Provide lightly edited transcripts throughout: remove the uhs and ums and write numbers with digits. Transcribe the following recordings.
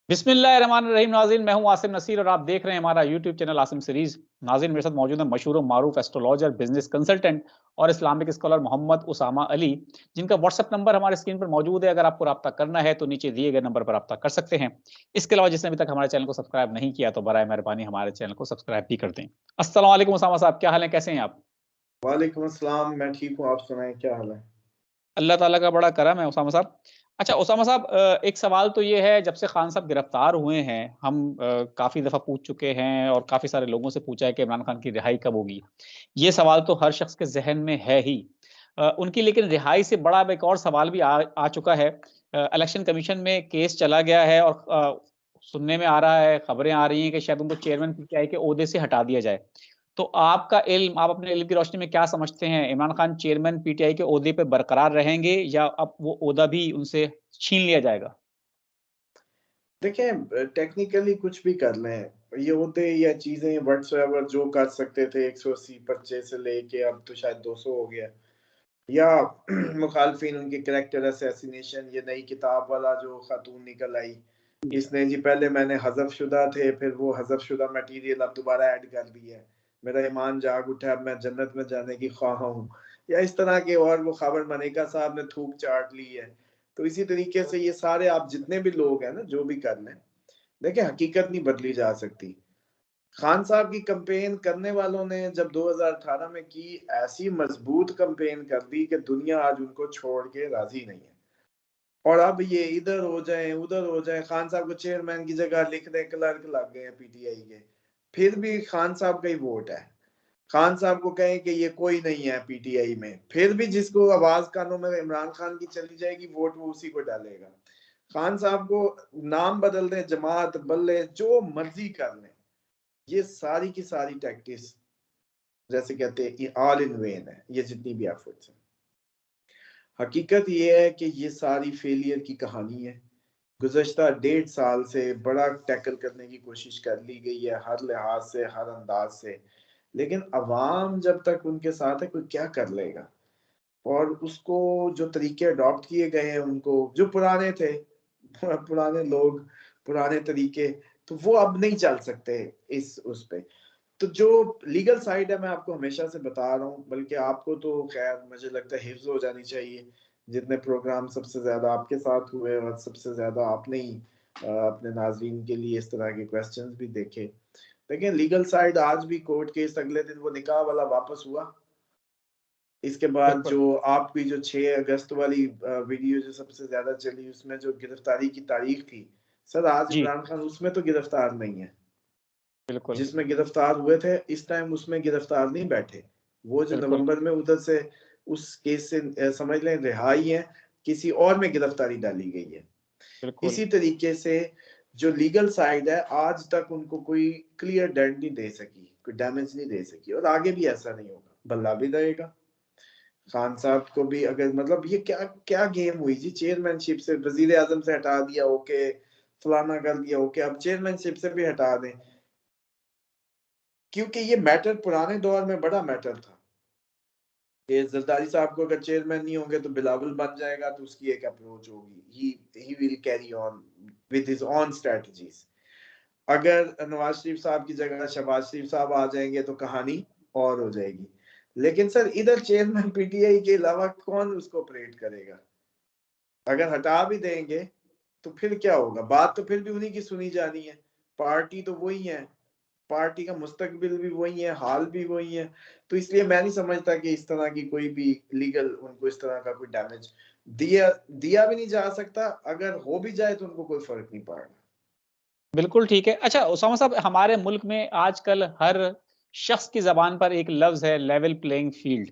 बिस्मिल्लाहिर्रहमानिर्रहीम। नाज़रीन, मैं हूं आसिम नसीर और आप देख रहे हैं हमारा यूट्यूब चैनल आसिम सीरीज। नाज़रीन, मेरे साथ मौजूद है मशहूर मारूफ एस्ट्रोलॉजर, बिजनेस कंसल्टेंट और इस्लामिक स्कॉलर मोहम्मद उसामा अली, जिनका व्हाट्सएप नंबर हमारे स्क्रीन पर मौजूद है। अगर आपको रब्ता करना है तो नीचे दिए गए नंबर पर रब्ता कर सकते हैं। इसके अलावा जिसने अभी तक हमारे चैनल को सब्सक्राइब नहीं किया तो बराए मेहरबानी हमारे चैनल को सब्सक्राइब भी कर दें। अस्सलाम वालेकुम उसामा साहब, क्या हाल है, कैसे हैं आप? वालेकुम अस्सलाम। मैं ठीक हूँ, आप सुनाएं क्या हाल है? अल्लाह ताला का बड़ा करम है उसामा साहब। अच्छा उसामा साहब, एक सवाल तो ये है, जब से खान साहब गिरफ्तार हुए हैं हम काफ़ी दफ़ा पूछ चुके हैं और काफ़ी सारे लोगों से पूछा है कि इमरान खान की रिहाई कब होगी? ये सवाल तो हर शख्स के ज़हन में है ही। उनकी लेकिन रिहाई से बड़ा अब एक और सवाल भी आ चुका है। इलेक्शन कमीशन में केस चला गया है और सुनने में आ रहा है, खबरें आ रही हैं कि शायद उनको चेयरमैन पीटीआई के ओहदे से हटा दिया जाए। तो आपका इल्म, आप अपने इल्म की रोशनी में क्या समझते हैं, इमरान खान चेयरमैन पीटीआई के ओहदे पे बरकरार रहेंगे या अब वो ओहदा भी उनसे छीन लिया जाएगा? देखें, टेक्निकली कुछ भी कर लें, ये होते या चीज़ें व्हाट्सएवर जो कर सकते थे 180 पर्चे से लेके अब तो शायद 200 हो गया, या मुखालफिन उनके कैरेक्टर असैसिनेशन, ये नई किताब वाला जो खातून निकल आई, इसने जी पहले मैंने हज़फ शुदा थे, फिर वो हज़फ शुदा मटीरियल अब दोबारा ऐड कर दी है, मेरा ईमान जाग उठा, अब मैं जन्नत में जाने की ख्वाह हूँ, या इस तरह के, और वो खबर मनिका साहब ने थूक चाट ली है। तो इसी तरीके से ये सारे आप जितने भी लोग हैं ना, जो भी कर लें, देखिए हकीकत नहीं बदली जा सकती। खान साहब की कैंपेन करने वालों ने जब 2018 में की, ऐसी मजबूत कैंपेन कर दी कि दुनिया आज उनको छोड़ के राजी नहीं है। और अब ये इधर हो जाए उधर हो जाए, खान साहब को चेयरमैन की जगह लिख दें, क्लर्क लग गए हैं पीटीआई के, फिर भी खान साहब का ही वोट है। खान साहब को कहें कि ये कोई नहीं है पीटीआई में, फिर भी जिसको आवाज कानों में इमरान खान की चली जाएगी वोट, वो उसी को डालेगा। खान साहब को नाम बदल दें, जमात बल्ले जो मर्जी कर लें, ये सारी की सारी टैक्टिक्स, जैसे कहते हैं ऑल इन वेन है, ये जितनी भी एफर्ट्स हैं। हकीकत ये है कि ये सारी फेलियर की कहानी है। गुज़श्ता 1.5 साल से बड़ा टैकल करने की कोशिश कर ली गई है, हर लिहाज से, हर अंदाज से, लेकिन अवाम जब तक उनके साथ है, कोई क्या कर लेगा? और उसको जो तरीके अडॉप्ट किए गए हैं, उनको जो पुराने थे, पुराने लोग, पुराने तरीके, तो वो अब नहीं चल सकते इस उस पे। तो जो लीगल साइड है, मैं आपको हमेशा से बता रहा हूँ, बल्कि आपको तो खैर मुझे लगता है हिफ्ज़ हो जानी चाहिए। जितने प्रोग्राम सबसे ज़्यादा आपके साथ हुए और सबसे ज़्यादा आपने ही अपने नाज़रीन के लिए इस तरह के क्वेश्चंस भी देखे। देखिए लीगल साइड, आज भी कोर्ट केस अगले दिन वो निकाह वाला वापस हुआ। इसके बाद बिल्कुल। जो आपकी जो 6 अगस्त वाली वीडियो जो सबसे ज़्यादा चली, उसमें जो गिरफ्तारी की तारीख थी, सर आज जी, इमरान खान उसमें तो गिरफ्तार नहीं है। बिल्कुल, जिसमें गिरफ्तार हुए थे, इस टाइम उसमें गिरफ्तार नहीं बैठे। वो जो बिल्कुल, नवंबर में उधर से उस केस से समझ लें रिहाई है, किसी और में गिरफ्तारी डाली गई है। बिल्कुल। इसी तरीके से जो लीगल साइड है, आज तक उनको कोई क्लियर डेंट नहीं दे सकी, कोई डैमेज नहीं दे सकी, और आगे भी ऐसा नहीं होगा, बल्ला भी देगा। खान साहब को भी अगर, मतलब ये क्या क्या गेम हुई जी, चेयरमैनशिप से वजीर आजम से हटा दिया, ओके, फलाना कर दिया, ओके, अब चेयरमैनशिप से भी हटा दें, क्योंकि ये मैटर पुराने दौर में बड़ा मैटर था कि जरदारी साहब को अगर चेयरमैन नहीं होंगे तो बिलावल बन जाएगा, तो उसकी एक अप्रोच होगी, he will carry on with his on strategies. अगर नवाज शरीफ साहब की जगह शहबाज शरीफ साहब आ जाएंगे तो कहानी और हो जाएगी। लेकिन सर इधर चेयरमैन पीटीआई के अलावा कौन उसको ऑपरेट करेगा? अगर हटा भी देंगे तो फिर क्या होगा? बात तो फिर भी उन्हीं की सुनी जानी है। पार्टी तो वही है, पार्टी का मुस्तकबिल भी वही है, हाल भी वही है। तो इसलिए मैं नहीं समझता कि इस तरह की कोई भी लीगल उनको इस तरह का कोई डैमेज दिया दिया भी नहीं जा सकता। अगर हो भी जाए तो उनको कोई फर्क नहीं पड़ेगा। बिल्कुल ठीक है। अच्छा उसामा साहब, हमारे मुल्क में आजकल हर शख्स की ज़बान पर एक लफ्ज़ है, लेवल प्लेइंग फ़ील्ड।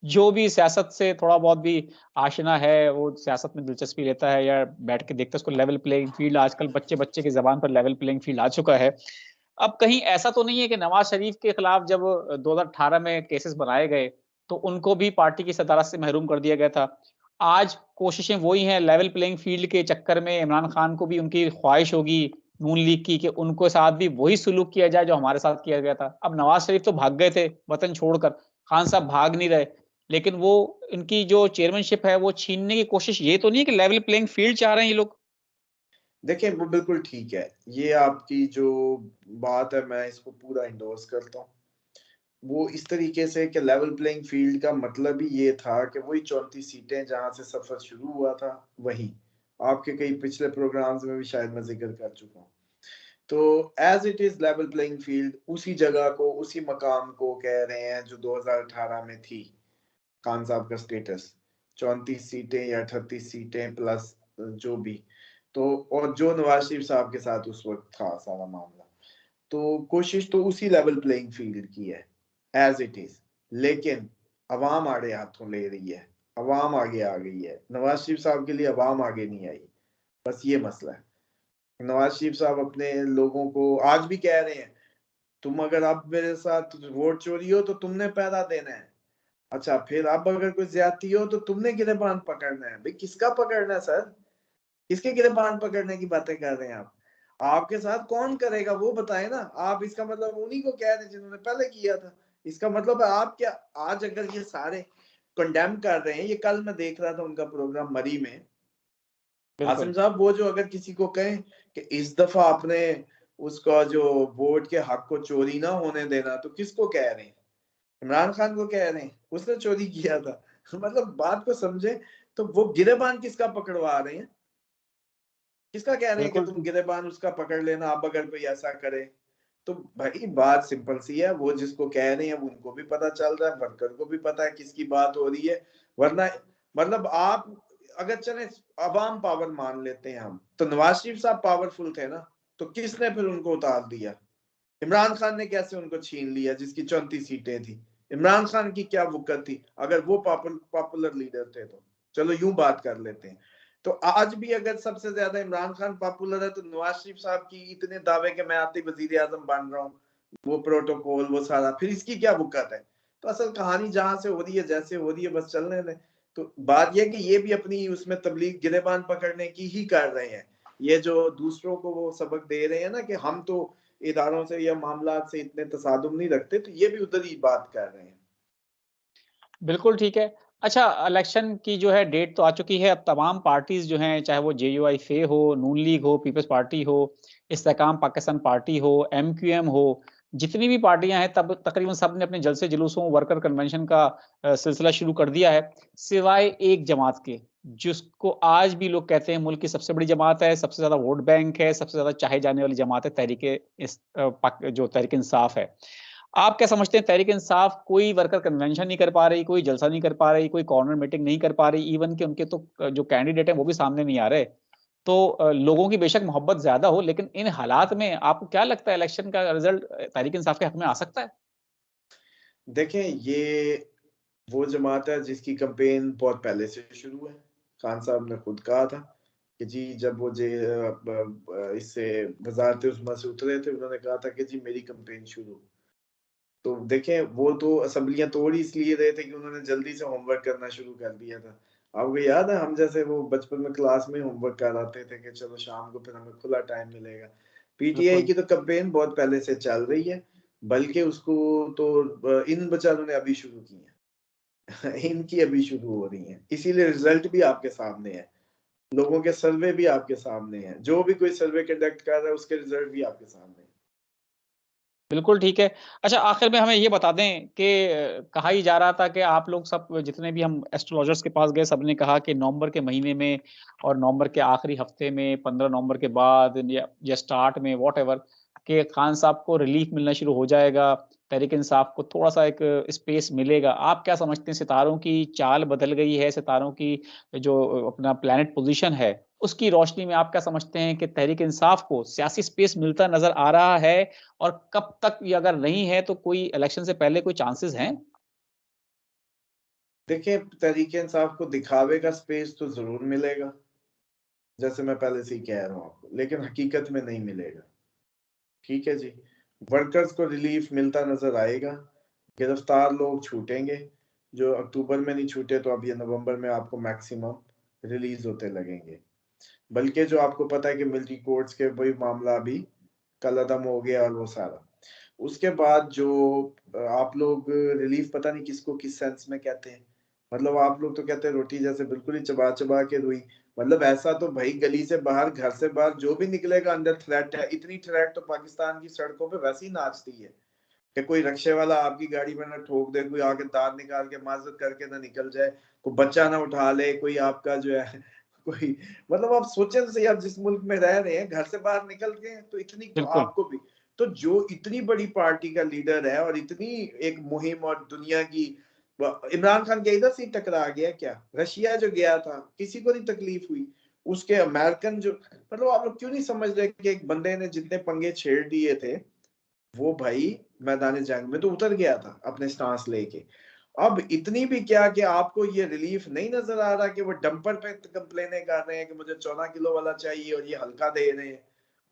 जो भी सियासत से थोड़ा बहुत भी आशना है, वो सियासत में दिलचस्पी लेता है या बैठ के देखता है, उसको लेवल प्लेइंग फ़ील्ड, आजकल बच्चे-बच्चे की ज़बान पर लेवल प्लेइंग फ़ील्ड आ चुका है। अब कहीं ऐसा तो नहीं है कि नवाज़ शरीफ के खिलाफ जब 2018 में केसेस बनाए गए, तो उनको भी पार्टी की सदारत से महरूम कर दिया गया था। आज कोशिशें वही हैं, लेवल प्लेइंग फ़ील्ड के चक्कर में इमरान खान को भी उनकी ख्वाहिश होगी नून लीग की कि उनको साथ भी वही सुलूक किया जाए जो हमारे साथ किया गया था। अब नवाज़ शरीफ तो भाग गए थे वतन छोड़कर, खान साहब भाग नहीं रहे। लेकिन वो इनकी जो चेयरमैनशिप है वो छीनने की कोशिश, ये तो नहीं है कि लेवल प्लेइंग फ़ील्ड चाह रहे हैं ये लोग? देखिए वो बिल्कुल ठीक है। ये आपकी जो बात है मैं इसको पूरा एंडोर्स करता हूँ। वो इस तरीके से कि लेवल प्लेइंग फील्ड का मतलब ही ये था कि वही 34 सीटें जहाँ से सफ़र शुरू हुआ था, वहीं। आपके कई पिछले प्रोग्राम्स में भी शायद मैं ज़िक्र कर चुका हूँ। तो as it is level playing field उसी जगह को, उसी मकाम को कह रहे हैं जो 2018 में थी, खान साहब का स्टेटस। 34 सीटें या 38 सीटें प्लस जो भी। तो और जो नवाज़ शरीफ साहब के साथ उस वक़्त था सारा मामला। तो कोशिश तो उसी लेवल प्लेइंग फील्ड की है, एज़ इट इज़। लेकिन अवाम आड़े हाथों ले रही है, अवाम आगे आ गई है। नवाज़ शरीफ साहब के लिए अवाम आगे नहीं आई, बस ये मसला है। नवाज़ शरीफ साहब अपने लोगों को आज भी कह रहे हैं, तुम अगर अब मेरे साथ वोट चोरी हो तो तुमने पहरा देना है। अच्छा, फिर अब अगर कोई ज्यादती हो तो तुमने गिरबान पकड़ना है। भाई किसका पकड़ना है सर? किसके गिरबान पकड़ने की बातें कर रहे हैं आप? आपके साथ कौन करेगा वो बताएं ना। आप इसका मतलब उन्हीं को कह रहे हैं जिन्होंने पहले किया था। इसका मतलब है आप क्या आज अगर ये सारे कंडेम कर रहे हैं, ये कल मैं देख रहा था उनका प्रोग्राम मरी में। आसिम बिल्कुल, साहब वो जो अगर किसी को कहें कि इस दफा आपने उसका जो वोट के हक को चोरी ना होने देना, तो किसको कह रहे हैं? इमरान खान को कह रहे हैं, उसने चोरी किया था। मतलब बात को समझे। तो वो गिरेबान किसका पकड़वा रहे हैं? किसका कह रहे हैं कि बिल्कुल तुम ठीक। गिरेबान उसका पकड़ लेना अब अगर कोई ऐसा करे? तो भाई बात सिंपल सी है। वो जिसको कह रहे हैं उनको भी पता चल रहा है, वर्कर को भी पता है किसकी बात हो रही है। वरना मतलब आप अगर चले अवाम पावर मान लेते हैं हम, तो नवाज शरीफ साहब पावरफुल थे ना, तो किसने फिर उनको उतार दिया? इमरान खान ने कैसे उनको छीन लिया जिसकी 34 सीटें थी? इमरान खान की क्या वुकत थी अगर वो पॉपुलर लीडर थे? तो चलो यूं बात कर लेते हैं। तो आज भी अगर सबसे ज्यादा इमरान खान पॉपुलर है, तो नवाज शरीफ साहब की इतने दावे कि मैं आते वजीर आजम बन रहा हूँ, वो प्रोटोकॉल वो सारा, फिर इसकी क्या वुकत है? तो असल कहानी जहां से हो रही है जैसे हो रही है बस चलने दें। तो बात यह कि ये भी अपनी उसमें तबलीग गिरेबान पकड़ने की ही कर रहे हैं। ये जो दूसरों को वो सबक दे रहे हैं ना कि हम तो इदारों से या मामलात से इतने तसादुम नहीं रखते, तो ये भी उधर ही बात कर रहे हैं। बिल्कुल ठीक है। अच्छा, इलेक्शन की जो है डेट तो आ चुकी है, अब तमाम पार्टीज़ जो हैं, चाहे वो जेयूआई फे हो, नून लीग हो, पीपल्स पार्टी हो, इस्तेकाम पाकिस्तान पार्टी हो, एमक्यूएम हो, जितनी भी पार्टियाँ हैं तब तकरीबन सब ने अपने जलसे जुलूसों, वर्कर कन्वेंशन का सिलसिला शुरू कर दिया है, सिवाय एक जमात के, जिसको आज भी लोग कहते हैं मुल्क की सबसे बड़ी जमात है, सबसे ज़्यादा वोट बैंक है, सबसे ज़्यादा चाहे जाने वाली जमात है, तहरीक इंसाफ है। आप क्या समझते हैं, तहरीक-ए-इंसाफ कोई वर्कर कन्वेंशन नहीं कर पा रही, कोई जलसा नहीं कर पा रही, कोई कॉर्नर मीटिंग नहीं कर पा रही, इवन कि उनके तो जो कैंडिडेट हैं वो भी सामने नहीं आ रहे। तो लोगों की बेशक मोहब्बत ज़्यादा हो, लेकिन इन हालात में आपको क्या लगता है इलेक्शन का रिज़ल्ट तहरीक-ए-इंसाफ के हक में आ सकता है? देखें, ये वो जमात है जिसकी कैंपेन बहुत पहले से शुरू है। खान साहब ने खुद कहा था कि जी जब वो इससे वज़ारत उज़्मा से उतरे थे, उन्होंने कहा था कि जी मेरी कैंपेन शुरू। तो देखें वो तो असेंबलियाँ तोड़ ही इसलिए रहे थे कि उन्होंने जल्दी से होमवर्क करना शुरू कर दिया था। आपको याद है हम जैसे वो बचपन में क्लास में होमवर्क कराते थे कि चलो शाम को फिर हमें खुला टाइम मिलेगा। पीटीआई बिल्कुल। की तो कैंपेन बहुत पहले से चल रही है, बल्कि उसको तो इन बेचारों ने अभी शुरू की है। इनकी अभी शुरू हो रही है। इसीलिए रिज़ल्ट भी आपके सामने है। लोगों के सर्वे भी आपके सामने हैं। जो भी कोई सर्वे कंडक्ट कर रहा है उसके रिज़ल्ट भी आपके सामने हैं। बिल्कुल ठीक है। अच्छा, आखिर में हमें ये बता दें कि कहा ही जा रहा था कि आप लोग सब जितने भी हम एस्ट्रोलॉजर्स के पास गए, सबने कहा कि नवंबर के महीने में और नवंबर के आखिरी हफ्ते में, 15 नवंबर के बाद या स्टार्ट में व्हाटएवर, कि खान साहब को रिलीफ मिलना शुरू हो जाएगा, तहरीक-ए-इंसाफ को थोड़ा-सा एक स्पेस मिलेगा। आप क्या समझते हैं, सितारों की चाल बदल गई है, सितारों की जो अपना प्लैनेट पोज़ीशन है, उसकी रोशनी में आप क्या समझते हैं कि तहरीक-ए-इंसाफ को सियासी स्पेस मिलता नज़र आ रहा है? और कब तक ये अगर नहीं है तो कोई इलेक्शन से पहले कोई चांसेस हैं? देखिए, तहरीक-ए-इंसाफ को दिखावे का स्पेस तो ज़रूर मिलेगा, जैसे मैं पहले से ही कह रहा हूँ आपको, लेकिन हकीकत में नहीं मिलेगा। ठीक है जी। वर्कर्स को रिलीफ मिलता नज़र आएगा, गिरफ्तार लोग छूटेंगे, जो अक्टूबर में नहीं छूटे तो अब ये नवंबर में आपको मैक्सिमम रिलीज़ होते लगेंगे। बल्कि जो आपको पता है कि मिलिट्री कोर्ट्स के वही मामला अभी कलअदम हो गया और वो सारा। उसके बाद जो आप लोग रिलीफ पता नहीं किसको किस सेंस में कहते हैं। मतलब आप लोग तो कहते हैं रोटी जैसे बिल्कुल ही चबा-चबा के रुई। मतलब ऐसा तो भाई गली से बाहर, घर से बाहर जो भी निकलेगा अंदर थ्रेट है। इतनी थ्रेट तो पाकिस्तान की सड़कों पे वैसे ही नाचती है कि कोई रिक्शे वाला आपकी गाड़ी में ना ठोक दे, कोई आके दांत निकाल के माजत करके ना निकल जाए, कोई बच्चा ना उठा ले, कोई आपका जो है कोई, मतलब आप सोचें तो सही, आप जिस मुल्क में रह रहे हैं घर से बाहर निकल गए तो इतनी तो बिल्कुल, आपको भी, तो जो इतनी बड़ी पार्टी का लीडर है और इतनी एक मुहिम और दुनिया की, इमरान खान के इधर से ही टकरा गया क्या? रशिया जो गया था किसी को नहीं तकलीफ हुई, उसके अमेरिकन जो, मतलब आप लोग क्यों नहीं समझ रहे कि एक बंदे ने जितने पंगे छेड़ दिए थे वो भाई मैदान जंग में तो उतर गया था अपने स्टांस लेके। अब इतनी भी क्या कि आपको ये रिलीफ नहीं नजर आ रहा कि वो डंपर पे कंप्लेने कर रहे हैं कि मुझे 14 किलो वाला चाहिए और ये हल्का दे रहे हैं।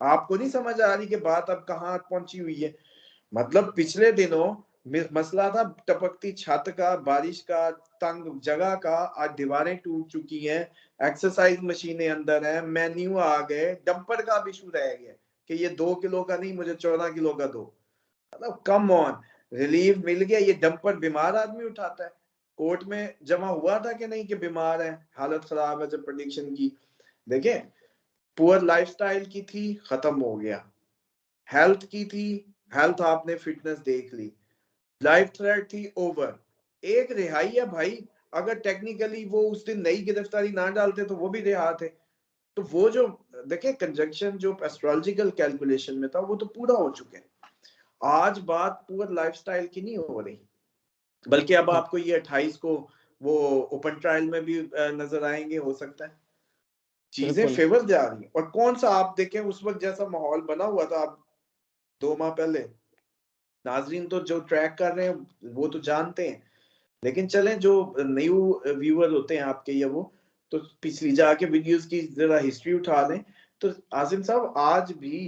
आपको नहीं समझ आ रही कि बात अब कहाँ पहुंची हुई है? मतलब पिछले दिनों मसला था टपकती छत का, बारिश का, तंग जगह का, आज दीवारें टूट चुकी हैं, एक्सरसाइज मशीनें अंदर हैं, मेन्यू आ गए, डंपर का भी इशू रह गया कि ये 2 किलो का नहीं मुझे 14 किलो का दो। मतलब कम ऑन, रिलीफ मिल गया। ये डंपर बीमार आदमी उठाता है। कोर्ट में जमा हुआ था कि नहीं कि बीमार है, हालत खराब है, जब प्रेडिक्शन की देखें, पुअर लाइफस्टाइल की थी, खत्म हो गया। हेल्थ की थी, हेल्थ आपने फिटनेस देख ली। लाइफ थ्रेट थी, ओवर। एक रिहाई है भाई, अगर टेक्निकली वो उस दिन नई गिरफ्तारी ना डालते तो वो भी रिहा थे। तो वो जो देखें कंजक्शन जो एस्ट्रोलॉजिकल कैलकुलेशन में था वो तो पूरा हो चुके हैं। आज बात पुअर लाइफस्टाइल की नहीं हो रही, बल्कि अब आपको ये 28 को वो ओपन ट्रायल में भी नजर आएंगे, हो सकता है। चीजें बिल्कुल, फेवर जा रही हैं। और कौन सा आप देखें उस वक्त जैसा माहौल बना हुआ था, आप 2 माह पहले, नाजरीन तो जो ट्रैक कर रहे हैं वो तो जानते हैं, लेकिन चलें जो न्यू व्यूअर होते हैं आपके या वो, तो पिछली जाके वीडियोस की जरा हिस्ट्री उठा लें। तो आसिम साहब आज भी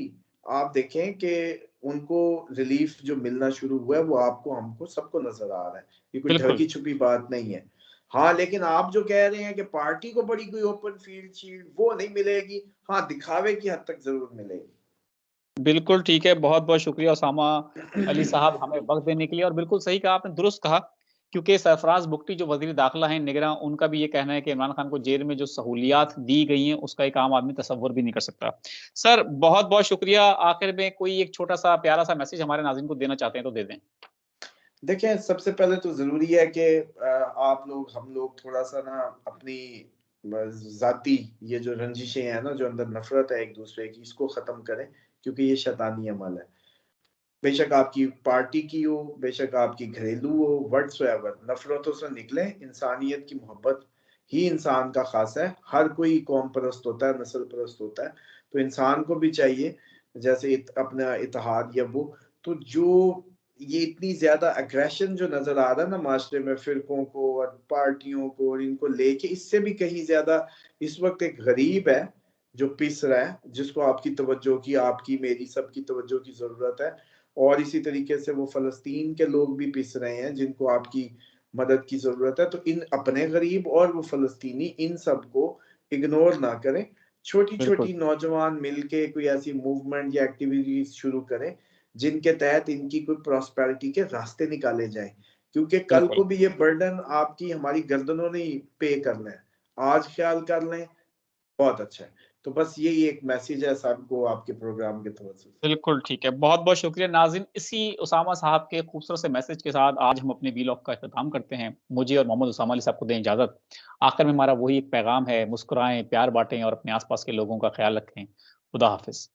आप देखें कि उनको रिलीफ जो मिलना शुरू हुआ है वो आपको हमको सबको नजर आ रहा है। ये कोई बिल्कुल। ढकी छुपी बात नहीं है। हाँ, लेकिन आप जो कह रहे हैं कि पार्टी को बड़ी कोई ओपन फील्ड शील्ड वो नहीं मिलेगी, हाँ दिखावे की हद तक जरूर मिलेगी। बिल्कुल ठीक है, बहुत-बहुत शुक्रिया उसामा अली साहब हमें वक़्त देने के लिए और बिल्कुल सही कहा आपने, दुरुस्त कहा क्योंकि सरफराज बुगटी जो वज़ीर दाखिला हैं, निगरान, उनका भी ये कहना है कि इमरान खान को जेल में जो सहूलियात दी गई हैं, उसका एक आम आदमी तसव्वुर भी नहीं कर सकता। सर, बहुत-बहुत शुक्रिया, आखिर में कोई एक छोटा-सा प्यारा-सा मैसेज हमारे नाज़रीन को देना चाहते हैं तो दे दें। देखें, सबसे पहले तो ज़रूरी है कि आप लोग, हम लोग थोड़ा-सा ना अपनी ज़ाती ये जो रंजिशें हैं ना, जो अंदर नफ़रत है एक-दूसरे की, इसको ख़त्म करें, क्योंकि ये शैतानी अमल है। बेशक आपकी पार्टी की हो, बेशक आपकी घरेलू हो, व्हाट्सएवर, नफ़रतों से निकलें। इंसानियत की मोहब्बत ही इंसान का ख़ास है। हर कोई कौम परस्त होता है, नस्ल परस्त होता है, तो इंसान को भी चाहिए जैसे अपना इत्तेहाद या वो, तो जो ये इतनी ज़्यादा एग्रेशन जो नज़र आ रहा है ना माशरे में, फ़िरकों को और पार्टियों को और इनको लेके, इससे भी कहीं ज़्यादा इस वक़्त एक गरीब है जो पिस रहा है, जिसको आपकी तवज्जो की, आपकी, मेरी, सबकी तवज्जो की ज़रूरत है। और इसी तरीके से वो फ़लस्तीन के लोग भी पिस रहे हैं जिनको आपकी मदद की ज़रूरत है। तो इन अपने गरीब और वो फ़लस्तीनी, इन सबको इग्नोर ना करें। बिल्कुल, छोटी-छोटी नौजवान मिलके कोई ऐसी मूवमेंट या एक्टिविटीज़ शुरू करें, जिनके तहत इनकी कोई प्रॉस्पेरिटी के रास्ते निकाले जाएँ। क्योंकि कल बिल्कुल। को भी ये बर्डन आपकी, हमारी गर्दनों ने ही पे करना है। आज ख़्याल कर लें, बहुत अच्छा है। तो बस यही एक मैसेज है सबको आपके प्रोग्राम के तवज्जो से। बिल्कुल, ठीक है। बहुत-बहुत शुक्रिया नाज़रीन, इसी उसामा साहब के खूबसूरत से मैसेज के साथ आज हम अपने वीलॉग का इख्तिताम करते हैं। मुझे और मोहम्मद उसामा अली साहब को दें इजाज़त। आखिर में हमारा वही एक पैगाम है, मुस्कुराएँ, प्यार बाँटें और अपने आस-पास के लोगों का ख़्याल रखें। खुदा हाफ़िज़।